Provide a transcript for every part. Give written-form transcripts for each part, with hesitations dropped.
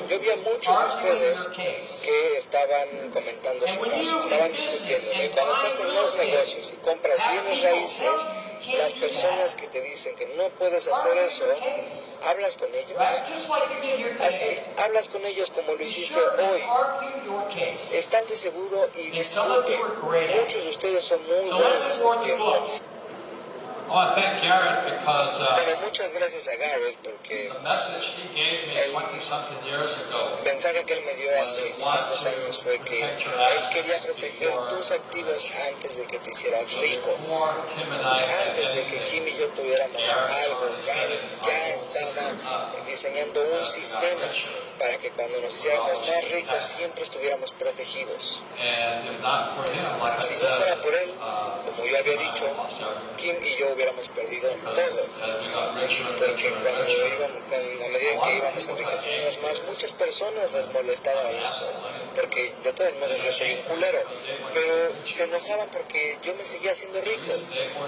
Yo vi a muchos de ustedes que estaban comentando su caso, estaban discutiendo que cuando estás en los negocios y compras bienes raíces, las personas que te dicen que no puedes hacer eso, hablas con ellos. Así, hablas con ellos como lo hiciste hoy. Estate seguro y discute. Muchos de ustedes son muy buenos discutiendo. Bueno, muchas gracias a Garrett porque el mensaje que él me dio hace tantos años fue que él quería proteger tus activos antes de que te hicieras rico. Antes de que Kim y yo tuviéramos algo, Garrett ya estaba diseñando un sistema para que cuando nos hiciéramos más ricos siempre estuviéramos protegidos. Si no fuera por él, como yo había dicho, Kim y yo hubiéramos perdido todo. Porque a medida que íbamos enriqueciéndonos más, muchas personas les molestaba eso. Porque de todos modos yo soy un culero. Pero se enojaban porque yo me seguía haciendo rico.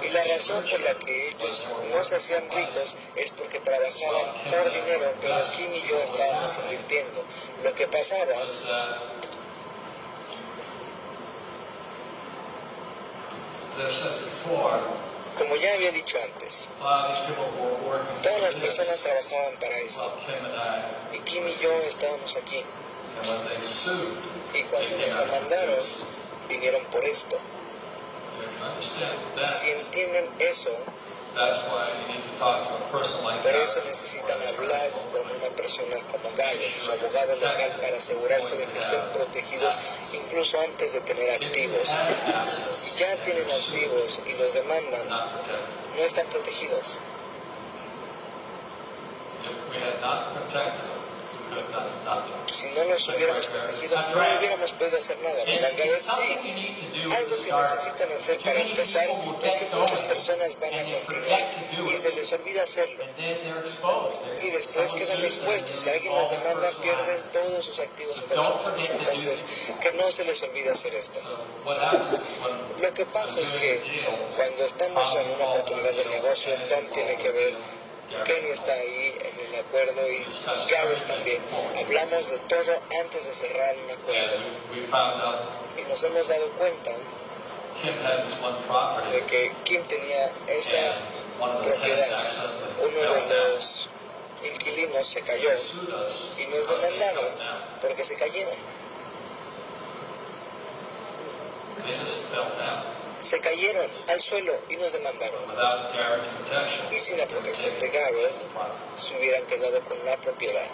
Y la razón por la que ellos no se hacían ricos es porque trabajaban por dinero, pero Kim y yo estábamos invirtiendo. Lo que pasaba como ya había dicho antes, todas las personas trabajaban para esto. Y Kim y yo estábamos aquí. Y cuando nos demandaron, vinieron por esto. Si entienden eso, por eso necesitan hablar con una persona como Garrett, su abogado local, para asegurarse de que estén protegidos incluso antes de tener activos. Si ya tienen activos y los demandan, no están protegidos. Si no los hubiéramos protegido, no hubiéramos podido hacer nada, ¿verdad, Garrett? Sí. Algo que necesitan hacer para empezar es que muchas personas van a continuar y se les olvida hacerlo. Y después quedan expuestos. Si alguien los demanda, pierden todos sus activos personales. Entonces, que no se les olvide hacer esto. Lo que pasa es que cuando estamos en una oportunidad de negocio, Tom tiene que ver, Kenny está ahí en el acuerdo y Garrett también. Hablamos de todo antes de cerrar un acuerdo. Y nos hemos dado cuenta de que Kim tenía esta propiedad. Uno de los inquilinos se cayó y nos demandaron porque se cayeron. Se cayeron al suelo y nos demandaron. Y sin la protección de Garrett, se hubieran quedado con la propiedad.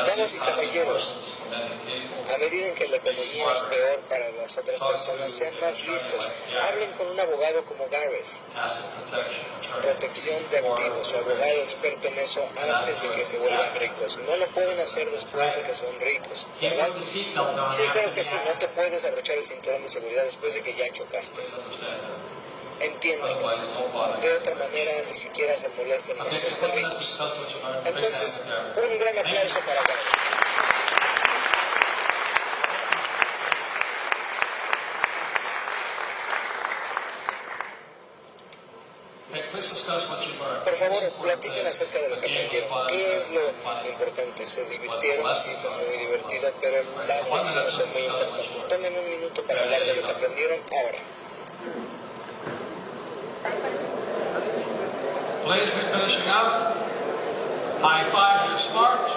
Damas y caballeros, a medida en que la economía es peor para las otras personas, sean más listos. Hablen con un abogado como Garrett. Protección de activos, su abogado experto en eso antes de que se vuelvan ricos. No lo pueden hacer después de que son ricos, ¿verdad? Sí, claro que sí, no te puedes abrochar el cinturón de seguridad después de que ya chocaste. Entiéndanlo. De otra manera, ni siquiera se molesten en hacerse ricos. Entonces, un gran aplauso para Garrett. Por favor, platiquen acerca de lo que aprendieron. ¿Qué es lo importante? Se divirtieron, sí, fue muy divertido, pero las lecciones son muy importantes. Tomen un minuto para hablar de lo que aprendieron ahora. Please be finishing up. High five, you're smart.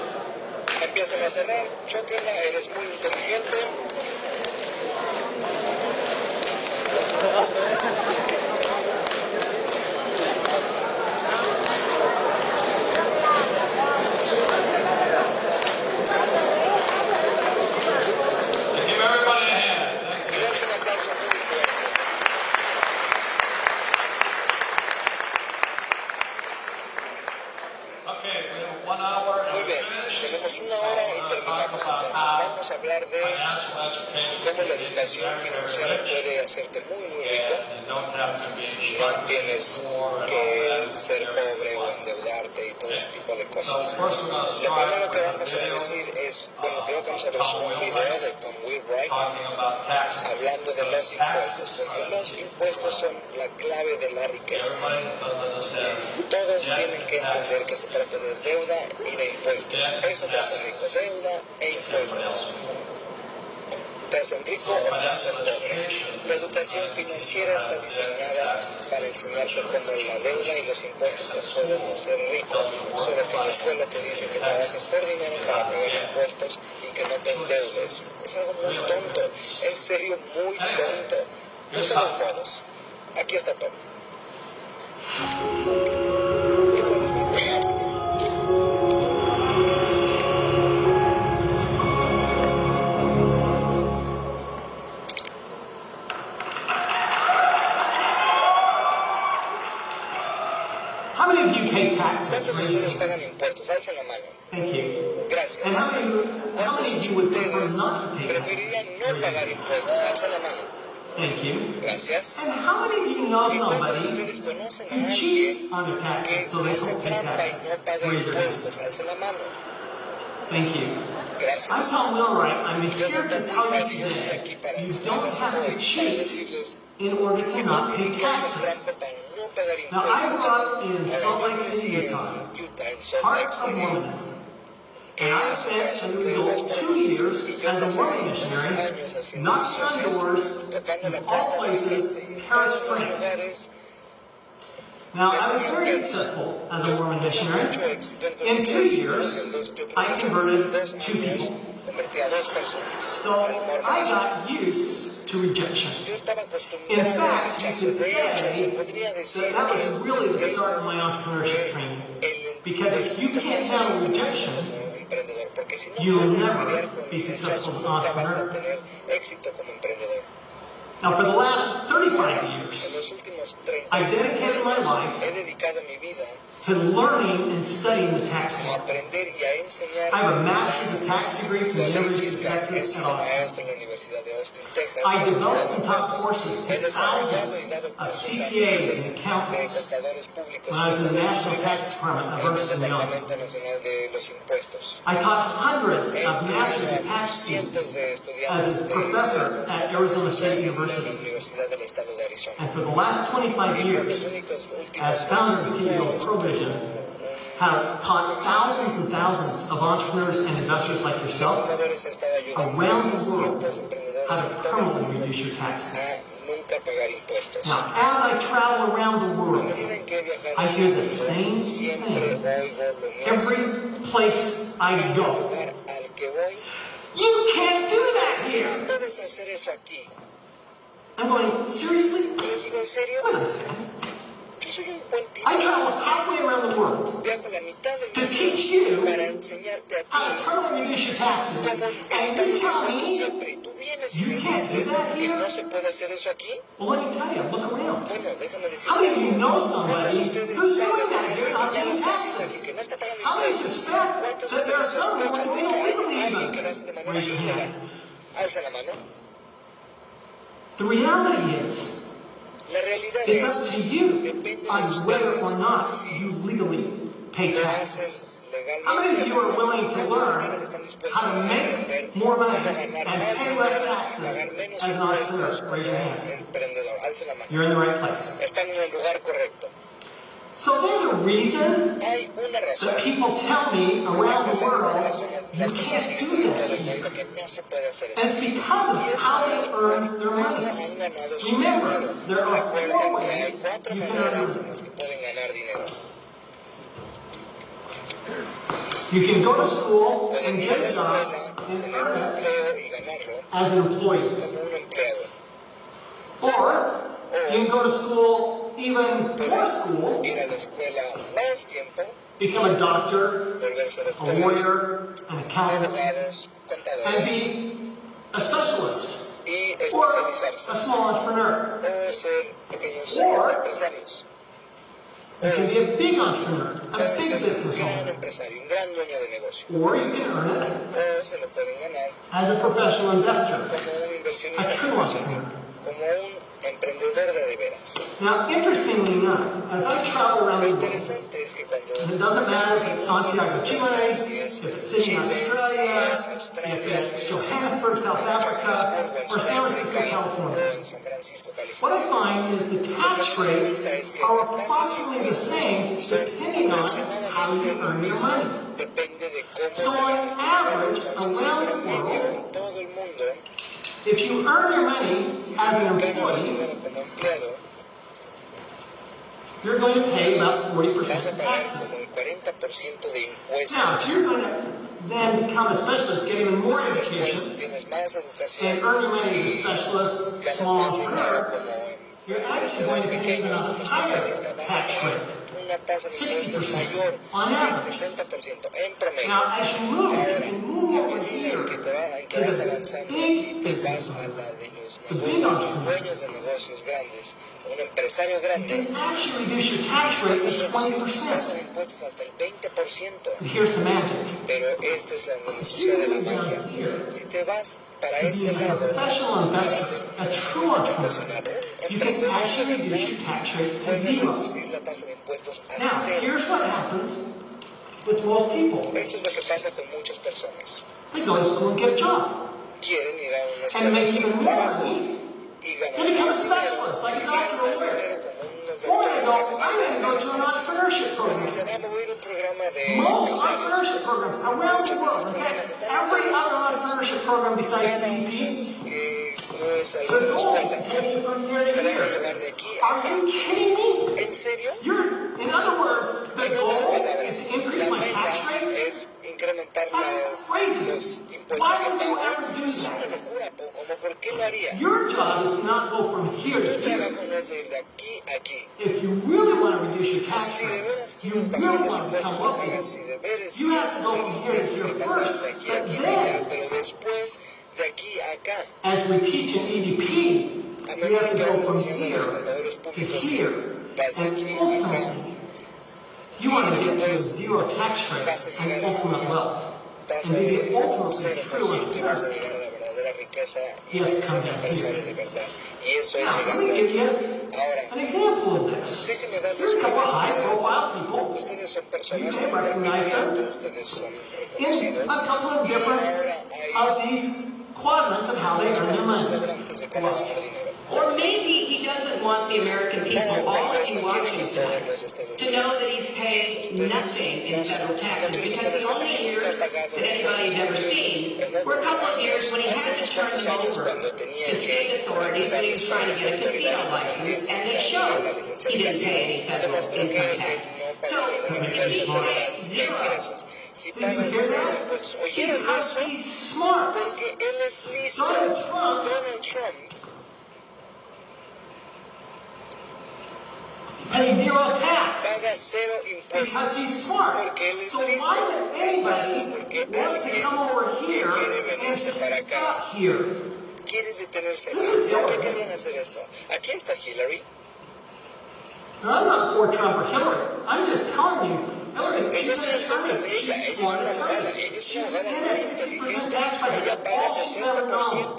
Empiecen a cerrar, chóquenla, eres muy inteligente. And give everybody a hand. Y dense un aplauso muy fuerte. Okay, we have 1 hour and Muy we bien, finish. tenemos una hora y terminamos entonces. Vamos a hablar de Financial education. cómo la educación financiera puede hacerte muy, muy rico. And you don't have to be No tienes que ser pobre o endeudarte y todo ese tipo de cosas. So first we're going to Lo start primero que with vamos a a video decir es, bueno, lo primero que vamos a ver es un video de Tom Wilbur right? talking about taxes. Hablando de los impuestos, porque los impuestos son la clave de la riqueza. Everybody doesn't understand. Todos tienen que entender que se trata de deuda y de impuestos. Eso te hace rico, deuda e impuestos. Te hacen rico o te hacen pobre. La educación financiera está diseñada para enseñarte cómo la deuda y los impuestos te pueden hacer rico. Solo que en la escuela te dicen que trabajes por dinero para pagar impuestos y que no te endeudes. Es algo muy tonto, en serio muy tonto. De todos modos, aquí está todo. ¿Cuántos de ustedes pagan impuestos? Alcen la mano. Gracias. ¿Cuántos de ustedes preferirían no pagar impuestos? Alcen la mano. Gracias. ¿Y cuántos de ustedes conocen a alguien que hace trampa y no paga impuestos? Alcen la mano. Gracias. Yo soy Tom Wright y yo estoy aquí para enseñarles hoy, para decirles que no tienen que hacer trampa para no pagar impuestos. Ahora, yo crecí en Utah, en Salt Lake City, que es el corazón de los mormones, y yo pasé ahí 2 años haciendo misiones, tocando la puerta de la gente, y en todos los lugares. Now, I was very successful as a Mormon missionary. In 2 years, I converted 2 people. So I got used to rejection. In fact, you could say that was really the start of my entrepreneurship training. Because if you can't handle rejection, you will never be successful as an entrepreneur. Now, for the last 35 years, I dedicated my life to learning and studying the tax law. I have a master's of tax degree from the University of Texas at Austin. I developed and taught courses to thousands of CPAs and accountants when I was in the National Tax Department of Ernst & Young. I taught hundreds of masters of tax students as a professor at Arizona State University. And for the last 25 years, as founder and CEO of ProVision, have taught thousands and thousands of entrepreneurs and investors like yourself around the world how to permanently reduce your taxes. Now, as I travel around the world, I hear the same thing. Every place I go, you can't do that here. I'm going, seriously? What is that? I travel halfway around the world to teach you how to permanently reduce your taxes, and you tell me you can't do that here? Well, let me tell you, look around. How many of you know somebody who's doing that here, not paying taxes? How many suspect that there are some who are doing illegally even? Raise your hand. The reality is, it's up to you on whether or not you legally pay taxes. How many of you are willing to learn how to make more money and pay less taxes as an entrepreneur? Raise your hand. You're in the right place. So there's a reason that people tell me around the world, you can't do that here. And it's because of how they earn their money. Remember, there are 4 ways you can earn money. You can go to school and get a job and earn it as an employee. Or you can go to school, even more school, become a doctor, a lawyer, an accountant, and be a specialist, or a small entrepreneur. Or you can be a big entrepreneur, a big business owner. Or you can earn it as a professional investor, a true entrepreneur. emprendedor de veras. Now, interestingly enough, as I travel around Lo the world, interesante es que cuando it doesn't matter if it's Santiago, Chile, if it's Sydney, Australia, if it's Johannesburg, South Africa, or San Francisco, California. What I find is the tax rates are approximately the same depending on how you earn your money. So on average, around the world, if you earn your money as an employee, you're going to pay about 40% taxes. Now, if you're going to then become a specialist, get even more education, and earn your money as a specialist, small entrepreneur, you're actually going to be paying a higher tax rate. 60% on average. Now, as you move over here to the big businesses, the big entrepreneurs, you can actually reduce your tax rate to 20%. And here's the magic. If you move down here to be a professional investor, a true entrepreneur, you can actually reduce your tax rates to zero. Now, here's what happens with most people. They go to school and get a job. And make even more money. They become a specialist, like a doctor or a lawyer. Or they go, I'm going to go to an entrepreneurship program. Most entrepreneurship programs around the world, in fact, every other entrepreneurship program besides EDP, the goal is to take you from year to year. Are you kidding me? In other words, the goal is to increase my tax rate? That's crazy. Why would you ever do that? Your job is to not go from here to here. If you really want to reduce your tax rates, you really want to become wealthy, you have to go from here to here first, but then, as we teach in EDP, we have to go from here to here, and ultimately, you want to get to a zero tax rate and ultimate wealth, and be the ultimately true entrepreneur. You have to come down here. Now, let me give you an example of this. Here's a couple of high-profile people. You may recognize them in a couple of different of these quadrants of how they earn their money. Or maybe he doesn't want the American people all in Washington to know that he's paid nothing in federal taxes, because the only years that anybody's ever seen were a couple of years when he had to turn them over to state authorities when he was trying to get a casino license, and it showed he didn't pay any federal income tax. So if he paid zero, did you hear that? Because he's smart. Donald Trump pays zero tax because he's smart. So why would anybody want to come over here and sit up here? This is Hillary. Now, I'm not for Trump or Hillary. I'm just telling you, Hillary, she's an attorney. She's a smart attorney. She's in a 60% tax bracket. All she's ever known.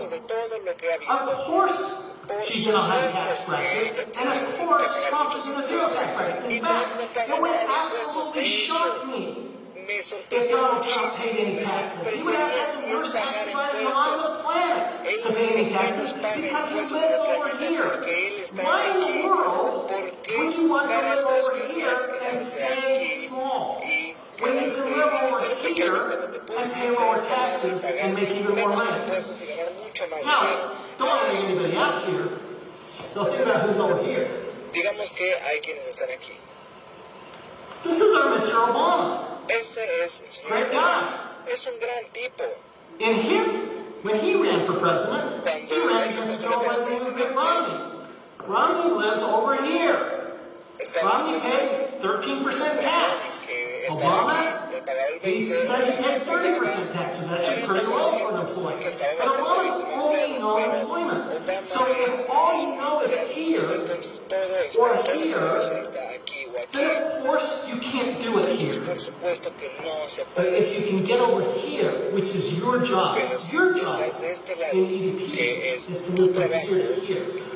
Of course, she's in a high tax bracket, and of course, Trump is in a zero tax bracket. In fact, it would absolutely shock me if Donald Trump paid any taxes. He would have the worst tax writer on the planet to pay any taxes because he lives over here. Why in the world would you want to live over here and stay small when you can live over here and pay lower taxes and make even more money? Now, don't want to make anybody out here. So think about who's over here. Digamos que hay quienes están aquí. This is our Mr. Obama. Este es el señor Obama. Es un gran tipo. When he ran for president, he ran against Romney. Romney lives over here. Romney paid 13% tax. Obama, he said he paid 30% tax, which is actually pretty low for an employee. But Obama's only no employment. So if all you know is here or here, then of course you can't do it here. But if you can get over here, which is your job in EDP is to move from here to here.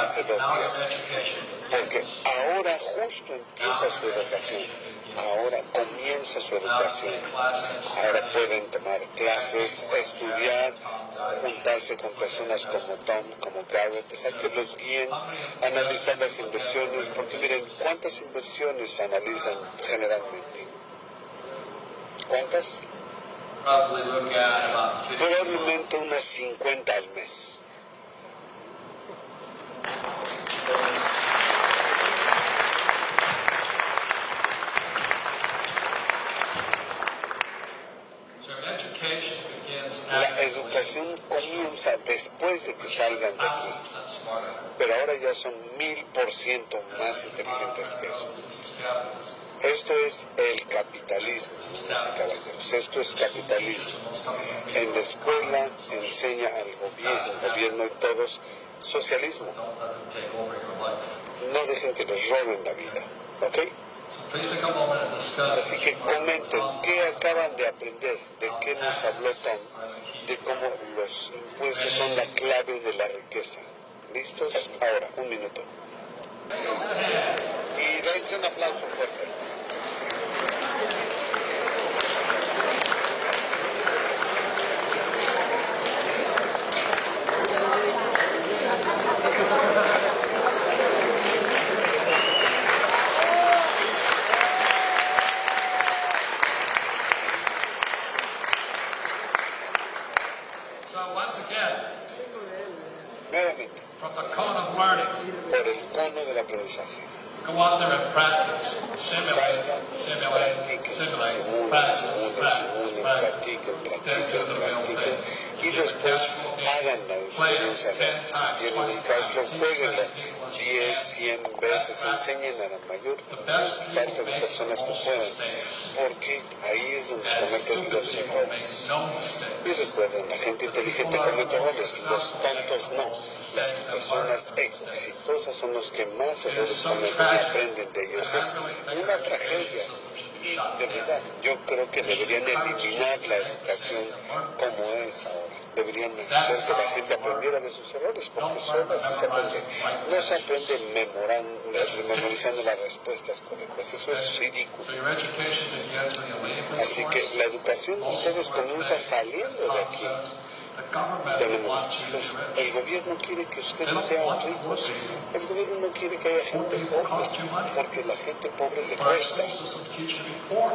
hace 2 días. Porque ahora justo empieza su educación. Ahora comienza su educación. Ahora pueden tomar clases, estudiar, juntarse con personas como Tom, como Garrett, dejar que los guíen, analizar las inversiones, porque miren, ¿cuántas inversiones analizan generalmente? ¿Cuántas? Probably look at about 50. Probablemente unas 50 al mes. So education begins La educación comienza después de que salgan de aquí, pero ahora ya son 1000% más inteligentes que eso. Esto es el capitalismo, damas y caballeros. Esto es capitalismo. En la escuela enseña al gobierno y todos socialismo. No dejen que les roben la vida, ¿ok? Así que comenten qué acaban de aprender, de qué nos habló Tom, de cómo los impuestos son la clave de la riqueza. ¿Listos? Ahora, un minuto. Y dense un aplauso fuerte. Nuevamente, from the cone of learning. por el cono del aprendizaje. Go out there and practice. Simulate, simulate, simulate, practice, Practiquen. Y después hagan la experiencia real. Si tienen el caso, jueguenlo 10, 100 veces. Enseñen a la mayor parte de personas que puedan. Porque ahí es donde cometen los errores. Y recuerden, la gente inteligente comete errores, los tontos no. Las personas exitosas son los que más errores cometen y aprenden de ellos. Es una tragedia. Y de verdad, yo creo que deberían eliminar la educación como es ahora. Deberían hacer que la gente aprendiera de sus errores, porque solo así se aprende. No se aprende memorizando las respuestas correctas. Eso es ridículo. Así que la educación de ustedes comienza saliendo de aquí. Tenemos hijos. El gobierno quiere que ustedes sean ricos. El gobierno no quiere que haya gente pobre, porque la gente pobre le cuesta.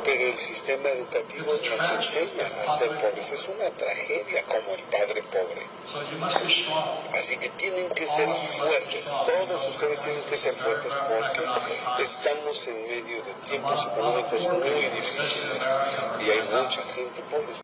Pero el sistema educativo nos enseña a ser pobres. Es una tragedia como el padre pobre. Así que tienen que ser fuertes. Todos ustedes tienen que ser fuertes porque estamos en medio de tiempos económicos muy difíciles y hay mucha gente pobre.